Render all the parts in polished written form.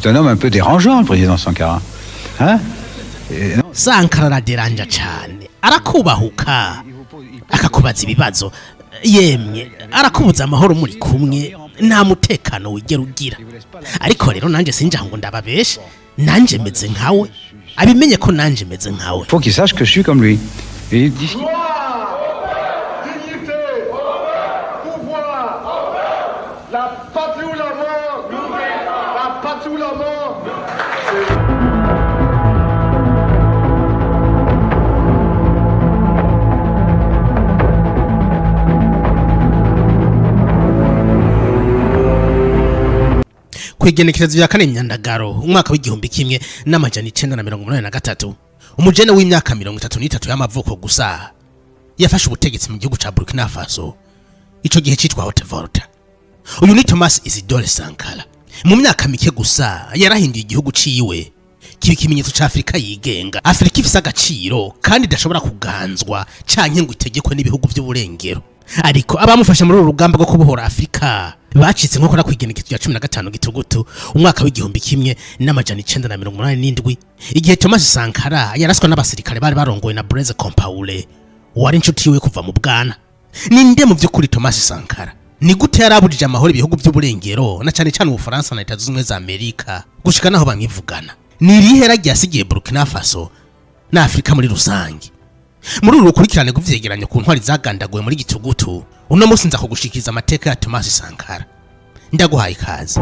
C'est un homme un peu dérangeant, le président Sankara. Hein? Sankara araderanja cyane arakubahuka akakubaza ibibazo yemye arakubuza amahoro muri kumwe nta mutekano wigera ugira ariko rero nanje sinja ngo ndababeshe nanje meze nkawe abimenye ko nanje meze nkawe. Faut qu'il sache que je suis comme lui. Et il dit kwigenekerezo vya kane Nyandagaro umwaka w'igihumbi kimwe n'amajana 983 umujene w'imyaka 33 y'amavuko gusa yafashe ubutegetsi mu gihugu ca Burkina Faso ico gihe citwa Haute-Volta. Uyu ni Thomas Isidore Sankara mu myaka mike gusa yarahinduye igihugu ciwe kiba ikimenyetso ca Afrika yigenga. Afrika ifise agaciro kandi idashobora kuganzwa canke ngo itegekwe n'ibihugu vy'uburengero. Ariko abamufasha muri urugamba rwo kubohora Afrika bacitse nko kora kwigenekezo ya 15 gitugutu umwaka w'igihumbi kimwe n'amajana 987 igihe Thomas Sankara yaraswa n'abasirikare bari barongoye na Blaise Compaoré wari inshuti yiwe kuva mu bwana. Ninde mu vy'ukuri Thomas Sankara? Ni gute yarabujije amahoro ibihugu by'uburengero na cyane cyane Ubufaransa na Leta Zunze Ubumwe za Amerika gushika naho bamwivugana? Ni rihera ryasigiye Burkina Faso na Afrika muri rusange. Muri uru rukurikirane guvyegeranya ku ntwari zagandaguye muri gitugutu uno munsi nza kugushikiriza amateka ya Thomas Sankara. Ndaguhaye ikaze.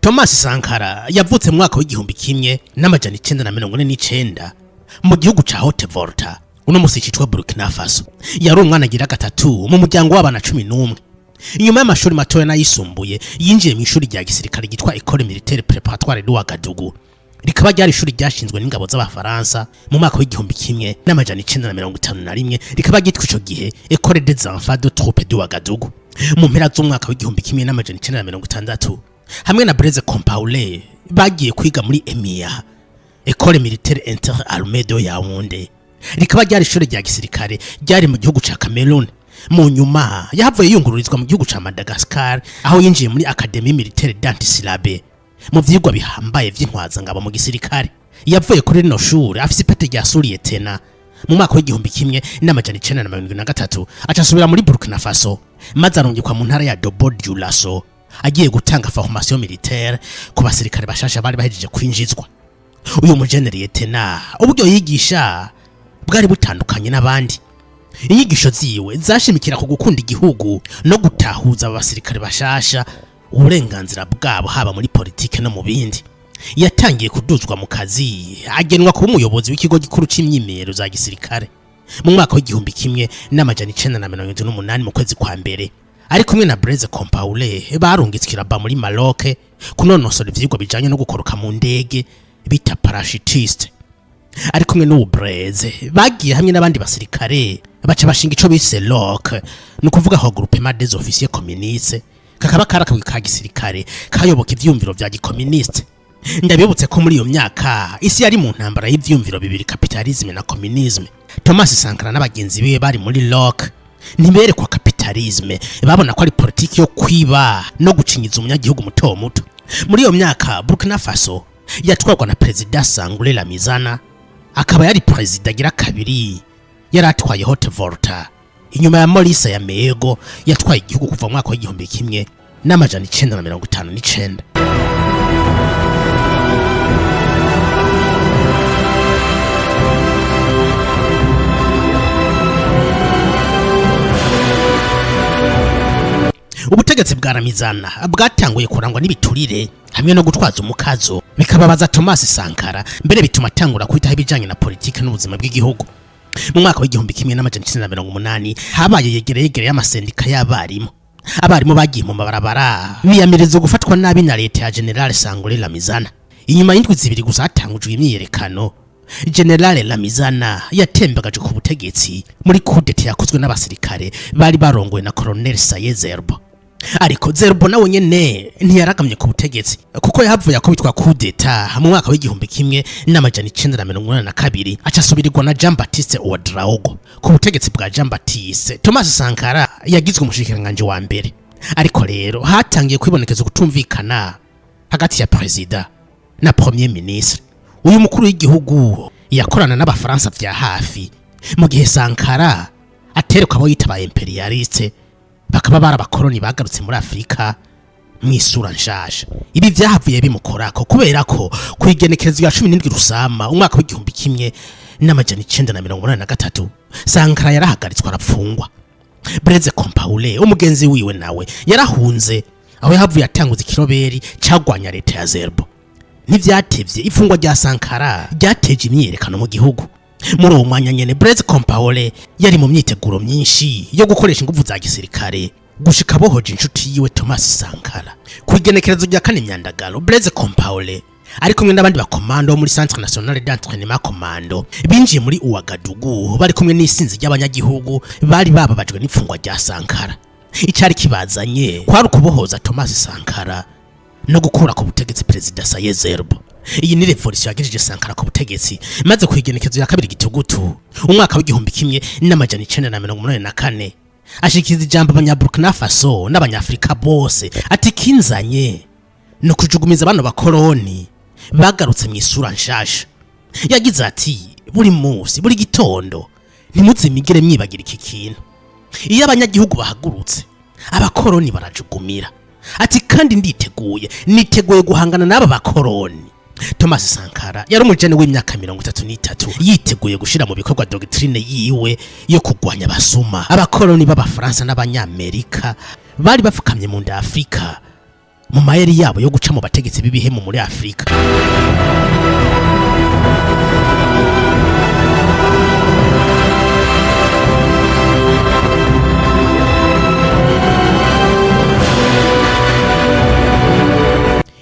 Thomas Sankara yavutse mu mwaka w'igihumbi kimwe n'amajana 949 mu gihugu ca Haute-Volta uno musi citwa Burkina Faso. Yari umwana agira gatatu mu muryango w'abana 11. Inyuma y'amashuri matoya n'ayisumbuye yinjiye mu ishuri rya gisirikare gitwa École Militaire Préparatoire de Ouagadougou. Rikaba ryari ishuri ryashinzwe n'ingabo z'abafaransa mu mwaka w'igihumbi kimwe n'amajana 951 rikaba gitwa ico gihe École des Enfants de Troupes de Ouagadougou. Mu mpera z'umwaka w'igihumbi kimwe n'amajana 960 hamwe na Blaise Compaoré bagiye kwiga muri EMIA École Militaire Interarmée de Yaoundé. Rikaba ryari ishuri rya gisirikare ryari mu gihugu ca Cameroon. Mu nyuma yahavuye yungururizwa mu gihugu ca Madagascar aho yinjiye muri Académie Militaire d'Antisyllabe mu vyigwa bihambaye vy'intwaza ngabo mu gisirikare. Yavuye kuri rino shuri afise ipete rya Lieutenant mu mwaka w'igihumbi kimwe n'amajana 973 acasubira muri Burkina Faso maze arungikwa mu ntara ya Dobo-Dioulasso agiye gutanga formation militaire ku basirikare bashasha bari bahejeje kwinjizwa. Uyu mujeneri Lieutenant uburyo yigisha bwari butandukanye n'abandi. Inyigisho ziwe zashimikira ku gukunda igihugu no gutahuza abasirikare bashasha uburenganzira bwabo haba muri politike no mu bindi. Yatangiye kuduzwa mu kazi agenwa kuba umuyobozi w'ikigo gikuru c'imyimenyerezo za gisirikare mu mwaka w'igihumbi kimwe n'amajana 978 mu kwezi kwa mbere. Ari kumwe na Blaise Compaoré barungitse ba muri Maroc kunonosora ivyigwa bijanye no gukoroka mu ndege bita parachutiste. Ari kumwe n'ubu Blaise bagiye hamwe n'abandi basirikare baca bashinga ico bise LOC no kuvuga ho groupement des officiers communistes kakaba karakagwi ka gisirikare kayoboka ivyumviro vya gikomuniste. Ndabibutse ko muri iyo myaka isi yari mu ntambara y'ivyumviro bibiri, capitalisme na communisme. Thomas Sankara n'abagenzi biwe bari muri LOC ntiberekwa capitalisme, babona ko ari politiki yo kwiba no gucinyiza umunyagihugu muto muto. Muri iyo myaka Burkina Faso yatwarwa na President Sangoulé Lamizana akaba yari president agira kabiri yaratwaye Haute-Volta inyuma ya Maurice Yamego yatwaye igihugu kuva mu mwaka w'igihumbi kimwe n'amajana 959. Ubutegetsi bwa Lamizana bwatanguye kurangwa n'ibiturire hamwe no gutwaza umukazo bikababaza Thomas Sankara mbere bituma atangura kwitaho ibijanye na politike n'ubuzima bw'igihugu. Mu mwaka w'igihumbi kimwe n'amajana 980 habaye yegereye y'amasendika y'abarimu. Abarimu bagiye mu mabarabara biyamiriza gufatwa nabi na leta ya General Sangoulé Lamizana. Inyuma y'indwi zibiri gusa hatangujwe imyiyerekano. General Lamizana yatembagaje ku butegetsi muri coup d'etat yakozwe n'abasirikare bari barongoye na Colonel Saye Zerbo. ariko Zerbo nawe nyene ntiyaragamye ku butegetsi kuko yahavuye akubitwa coup d'etat mu mwaka w'igihumbi kimwe n'amajana 1982 acasubirirwa na Jean Baptiste Ouedraogo ku butegetsi bwa Jean Baptiste. Thomas Sankara yagizwe umushikiranganje wa mbere, ariko rero hatangiye kwibonekeza gutumvikana hagati ya president na premier ministre. Uyu mukuru w'igihugu yakorana n'abafaransa vya hafi mu gihe Sankara aterekwa abo yita ba imperialiste bakaba barabakoloni bagarutse muri Afrika mwisura nshasha. Ibi vyahavuye bimukorako kubera ko kwigenekerezo ya 17 Rusama umwaka w'igihumbi kimwe n'amajana 1983 Sankara yarahagaritswe arapfungwa. Blaise Compaoré umugenzi wiwe nawe yarahunze aho yahavuye atanguza ikiroberi cyagwanya leta ya Zerbo. Ntivyatevye ifungwa rya Sankara ryateje imyiyerekano mu gihugu. Muri uwo mwanya nyene Blaise Compaoré yari mu myiteguro myinshi yo gukoresha ingufu za gisirikare gushika bohoje inshuti yiwe Thomas Sankara. Kwigenekerezo rya kane Myandagaro Blaise Compaoré ari kumwe n'abandi bakomando muri Centre National d'Entraînement Commando binjiye muri Ouagadougou bari kumwe n'isinzi ry'abanyagihugu bari bababajwe n'ifungwa rya Sankara. Icari kibazanye kwari kubohoza Thomas Sankara no gukura ku butegetsi President Saye Zerbo. Iyi ni revolution yagejeje Sankara ku butegetsi maze kwigenekezo ya kabiri Gitugutu umwaka w'igihumbi kimwe n'amajana 1984 ashikiza ijambo abanyaburkina Faso n'abanyafrika bose ati kinzanye no kujugumiza bano bakoloni bagarutse mu isura nshasha. Yagize ati buri munsi buri gitondo ntimuzimigire myibagira iki kintu, iyo abanyagihugu bahagurutse abakoloni barajugumira. Ati kandi niteguye guhangana n'aba bakoloni. Thomas Sankara yari umujene w'imyaka 33 yiteguye gushira mu bikorwa doctrine yiwe yo kugwanya basuma. Abakoloni b'abafaransa n'abanyamerika bari bafukamye mu nda Afrika mu mayeri yabo yo guca mu bategetsi b'ibihemu muri Afrika.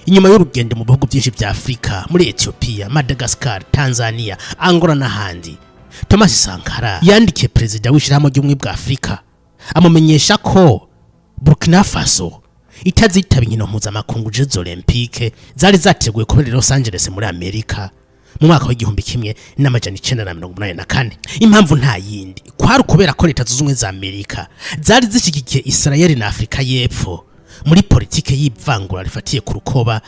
Inyuma y'urugendo mu bihugu byinshi bya Afrika muri Ethiopia, Madagascar, Tanzania, Angola n'ahandi, Thomas Sankara yandikiye president w'ishirahamwe ry'ubumwe bwa Afrika amumenyesha ko Burkina Faso itazitaba inkino mpuzamakungu Jeux Olympiques zari zateguye kubera Los Angeles muri Amerika mu mwaka w'igihumbi kimwe n'amajana 1984. Impamvu nta yindi kwari kubera ko leta z'ubumwe za Amerika zari zishigikiye Israel na Afrika y'Epfo muri politike y'ivangura rifatiye ku rukoba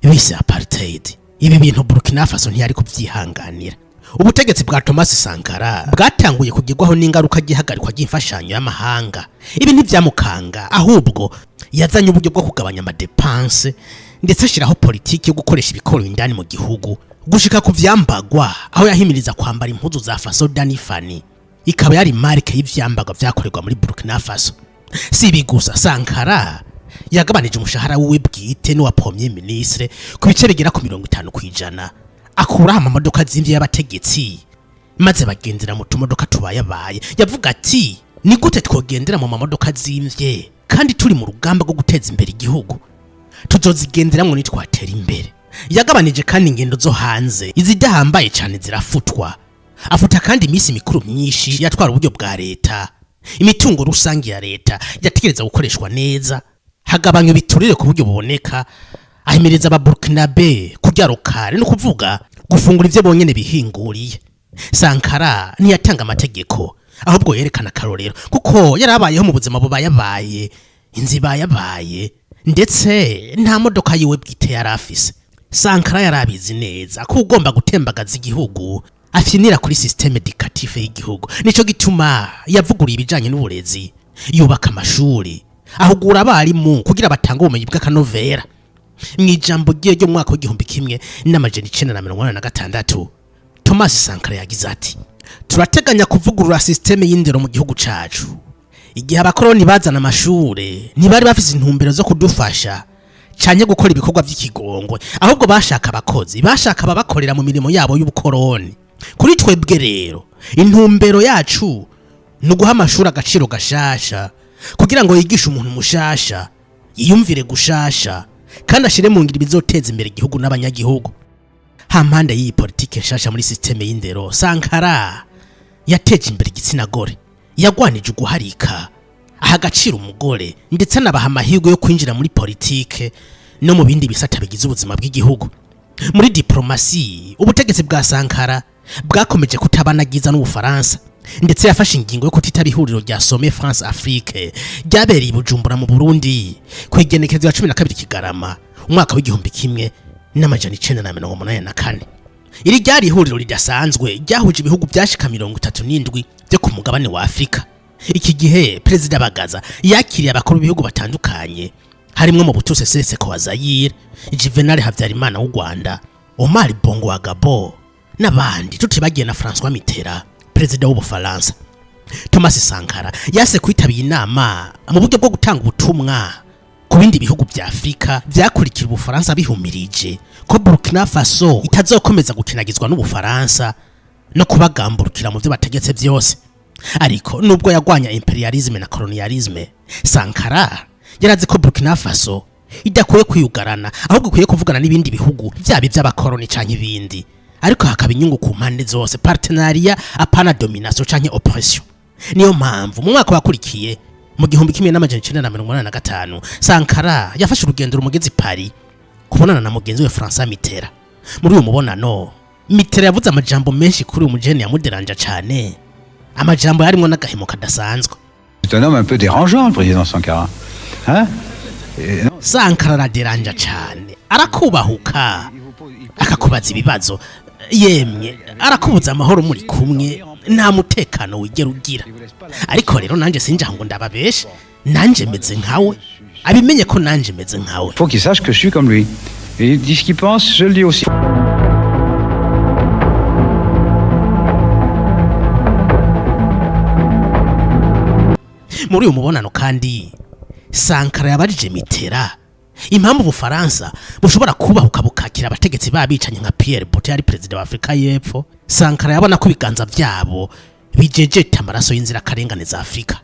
bise apartheid. Ibi bintu Burkina Faso ntiyari kubyihanganira. Ubutegetsi bwa Thomas Sankara bwatanguye kugirwaho n'ingaruka gihagarikwa y'imfashanyo y'amahanga. Ibi ntivyamukanga, ahubwo yazanye uburyo bwo kugabanya amadepense ndetse ashiraho politike yo gukoresha ibikoro indani mu gihugu gushika ku vyambagwa, aho yahimiriza kwambara impuzu za Faso Danifani ikaba yari marke y'ivyambagwa vyakorerwa muri Burkina Faso. Si bigusa, Sankara yagabanije umushahara wiwe bwite n'uwa premier ministre ku bice bigera ku 50%, akuraho amamodoka z'imvye y'abategetsi maze bagendera mu tumodoka tubayabaye. Yavuga ati ni gute twogendera mu mamodoka z'imvye kandi turi mu rugamba rwo guteza imbere igihugu, tuzozigenderamwo nitwatera imbere. Yagabanije kandi ingendo zo hanze izidahambaye cyane zirafutwa. Afuta kandi imisi mikuru myinshi yatwara uburyo bwa leta. Imitungo rusangi ya leta yategereza gukoreshwa neza, hagabanywa biturire ku buryo buboneka. Ahimiriza aba Burkinabe kurya rokare no kuvuga gufungura ivyo bonyene bihinguriye. Sankara ntiyatanga amategeko, ahubwo yerekana karorero kuko yarabayeho mu buzima bubayabaye, inzibayabaye, ndetse nta modoka yiwe bwite yarafise. Sankara yarabizi neza ko ugomba gutembagaza igihugu afyinira kuri systeme éducative y'igihugu. Nico gituma yavuguriye ibijanye n'uburezi, yubaka amashuri, ahugura abarimu kugira batanga ubumenyi bw'akanovera. Mwijambo ryo mu mwaka w'igihumbi kimwe n'amajana 1986 Thomas Sankara yagize ati turateganya kuvugurura systeme y'indero mu gihugu cacu. Igihe abakoloni bazana amashure ntibari bafise intumbero zo kudufasha cyane gukora ibikorwa by'ikigongwe, ahubwo bashaka abakozi, bashaka babakorera mu mirimo yabo y'ubukoloni. Kuri twebwe rero intumbero yacu no guha amashuri agaciro gashasha kugira ngo yigishe umuntu mushasha yiyumvire gushasha kandi ashire mu ngiro bizoteza imbere igihugu n'abanyagihugu. Hampande y'iyi politike nshasha muri systeme y'indero, Sankara yateje imbere igitsina gore, yagwanije uguharika aha agaciro umugore ndetse anabaha amahirwe yo kwinjira muri politike no mu bindi bisata bigize ubuzima bw'igihugu. Muri diplomasi ubutegetsi bwa Sankara bwakomeje kutabanagiza n'Ubufaransa, ndetse yafashe ingingo yo kutitaba ihuriro rya Sommet France Afrique ryabereye i Bujumbura mu Burundi ku igenekerezo ya 12 Kigarama umwaka w'igihumbi kimwe n'amajana 1984. Iri ryari ihuriro ridasanzwe ryahuje ibihugu byashika 37 byo ku mugabane wa Afrika. Iki gihe Perezida Bagaza yakiriye abakuru b'ibihugu batandukanye, harimwo mu Mobutu Sese Seko wa Zaire, Juvenal Habyarimana w'u Rwanda, Omar Bongo wa Gabon n'abandi, tutibagiye na François Mitterrand, Perezida w'Ubufaransa. Thomas Sankara yase kwitabiye inama mu buryo bwo gutanga ubutumwa ku bindi bihugu bya Afrika byakurikira Ubufaransa bihumirije ko Burkina Faso itazokomeza gukinagizwa n'Ubufaransa no kubagamburukira mu byo bategetse byose. Ariko nubwo yagwanya imperialisme na colonialisme, Sankara yarazi ko Burkina Faso idakuye kwiyugarana, ahubwo kuye kuvugana n'ibindi bihugu byabi by'abakoloni canke ibindi, ariko hakaba inyungu ku mpande zose, partenariat apana domination canke oppression. Niyo mpamvu mu mwaka wakurikiye mu gihumbi kimwe n'amajana 1985 Sankara yafashe urugendo rumugezi Paris kubonana na mugenzi we François Mitterrand. Muri uyu mubonano Mitterrand yavuze amajambo menshi kuri umujene yamuderanja cyane, amajambo yarimo n'agahemo kadasanzwe. C'est un homme un peu dérangeant, le président Sankara. Hein? Sankara araderanja cyane, arakubahuka, akakubaza ibibazo, yemye arakubuza amahoro muri kumwe, nta mutekano wigera ugira. Ariko rero nanje sinja ngo ndababeshe, nanje meze nkawe, abimenye ko nanje meze nkawe. Faut qu'il sache que je suis comme lui. Et il dit ce qu'il pense, je le dis aussi. Muri uyu mubonano kandi Sankara yabarije Mitterrand impamvu Ubufaransa bushobora kubahuka bukakira abategetsi babicanye nka Pierre Botte yari perezida wa Afrika y'Epfo. Sankara yabona ko biganza byabo bijejeta amaraso y'inzira karengane za Afrika.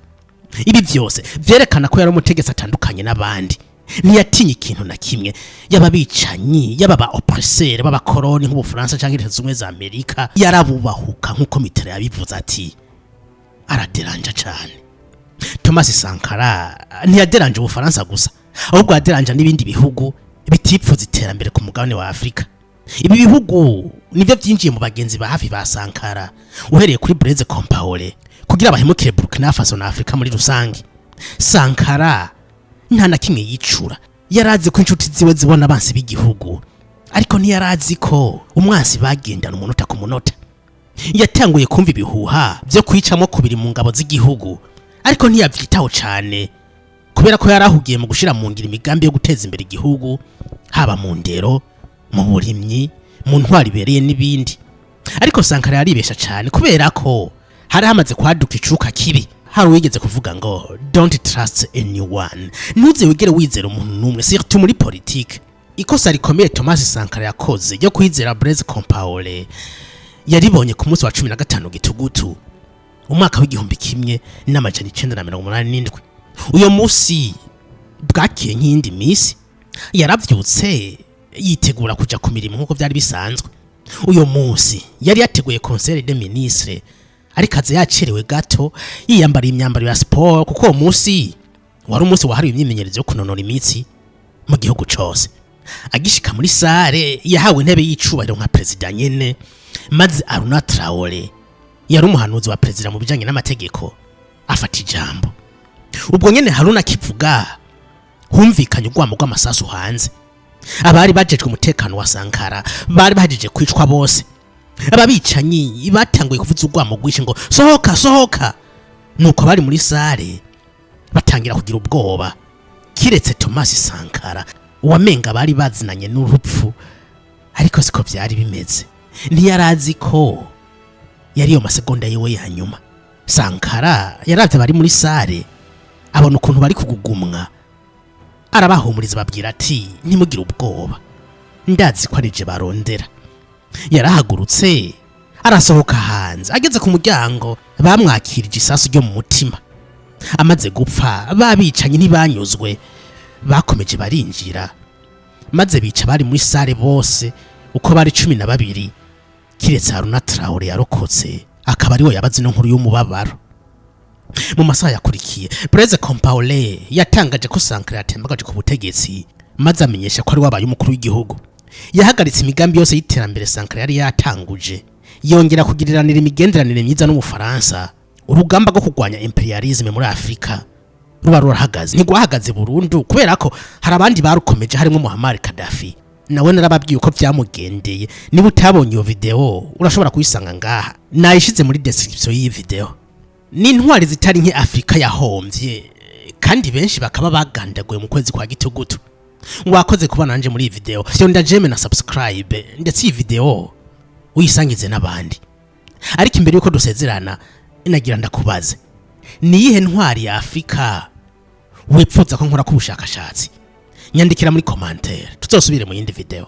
Ibi byose vyerekana ko yari umutegetsi atandukanye n'abandi, ntiyatinye ikintu na kimwe, yababicanyi yababa oppresseur b'abakoloni nk'Ubufaransa canke Leta Zunze za Amerika, yarabubahuka nk'uko Mitterrand yabivuze ati araderanja cyane. Thomas Sankara ntiyaderanje Ubufaransa gusa, ahubwo yaderanje n'ibindi bihugu bitipfuza iterambere ku mugabane wa Afrika. Ibi bihugu nibyo byinjiye mu bagenzi ba hafi ba Sankara, uhereye kuri Blaise Compaoré kugira abahemukire Burkina Faso na Afrika muri rusange. Sankara nta na kimwe yicura, yarazi ko inshuti ziwe zibona abansi b'igihugu, ariko ntiyarazi ko umwansi bagendana umunota ku munota. Yatanguye kumva ibihuha byo kwicamo kubiri mu ngabo z'igihugu, ariko ntiyabyitaho cyane kubera ko yarahugiye mu gushira mu ngira imigambi yo guteza imbere igihugu, haba mu ndero, mu burimyi, mu ntwari bereye n'ibindi. Ariko Sankara yaribesha cyane kubera ko hari hamaze kwaduka icuka kibi. Hari wigeze kuvuga ngo don't trust anyone, ntuze wigere wizera umuntu numwe, surtout muri politique. Ikosa rikomeye Thomas Sankara yakoze yo kwizera Blaise Compaoré yaribonye ku munsi wa 15 Gitugutu umwaka w'igihumbi kimwe n'amajana 1987. Uyo munsi bwakiye nk'indi misi, yaravyutse yitegura kuja ku mirimo nkuko byari bisanzwe. Uyo munsi yari yateguye Conseil des Ministres, ariko aze yacerewe gato yiyambara imyambaro ya sport, kuko uwo munsi wari umunsi wahariwe imyimenyerezo yo kunonora imitsi mu gihugu cyose. Agishika muri sare yahawe intebe y'icubahiro nka president nyene, maze Aruna Traoré yari umuhanuzi wa president mu bijanye n'amategeko afata ijambo. Ubwo nyene Haruna kivuga humvikanye urwamo rw'amasasu hanze. Abari bajejwe umutekano wa Sankara bari bahejeje kwicwa bose. Ababicanyi batanguye kuvuza urwamo rwinshi ngo sohoka sohoka, nuko bari muri sare batangira kugira ubwoba, kiretse Thomas Sankara wamenga bari bazinanye n'urupfu. Ariko siko byari bimeze, ntiyarazi ko yari yo masegonda yewe ya nyuma. Sankara yaravye bari muri sare, abona ukuntu bari kugugumwa, arabahumuriza babwira ati ntimugire ubwoba, ndazi ko arije barondera. Yarahagurutse arasohoka hanze, ageze ku muryango bamwakirije isasu ryo mu mutima. Amaze gupfa babicanye ntibanyuzwe, bakomeje barinjira, maze bica bari muri sare bose uko bari 12, kiretse Haruna Traoré yarokotse, akaba ariwe yabazi no nkuru y'umubabaro. mu masaha yakurikiye Blaise Compaoré yatangaje ko Sankara yatembagaje ku butegetsi maze amenyesha ko ari wabaye umukuru w'igihugu. Yahagaritse imigambi yose y'iterambere Sankara yari yatanguje, yongera kugiriranira imigenderanire myiza n'Ubufaransa. Urugamba rwo kurwanya imperialisme muri Afrika ruba rurahagaze, ntigwahagaze burundu kubera ko hari abandi barukomeje harimo Muammar Gaddafi. Nawe narababwiye uko byamugendeye. Niba utabonye iyo video urashobora kuyisanga ngaha, nayishize muri description y'iyi video. Ni intwari zitari nke Afrika yahomvye kandi benshi bakaba bagandaguye mu kwezi kwa Gitugutu. Wakoze kuba nanje muri iyi video, fyonda jeme na subscribe ndetse iyi video uyisangize n'abandi. Ariko imbere yuko dusezerana nagira ndakubaze, ni yihe ntwari ya Afrika wipfuza ko nkora ku bushakashatsi? Nyandikira muri commentaire, tuzosubire mu yindi video.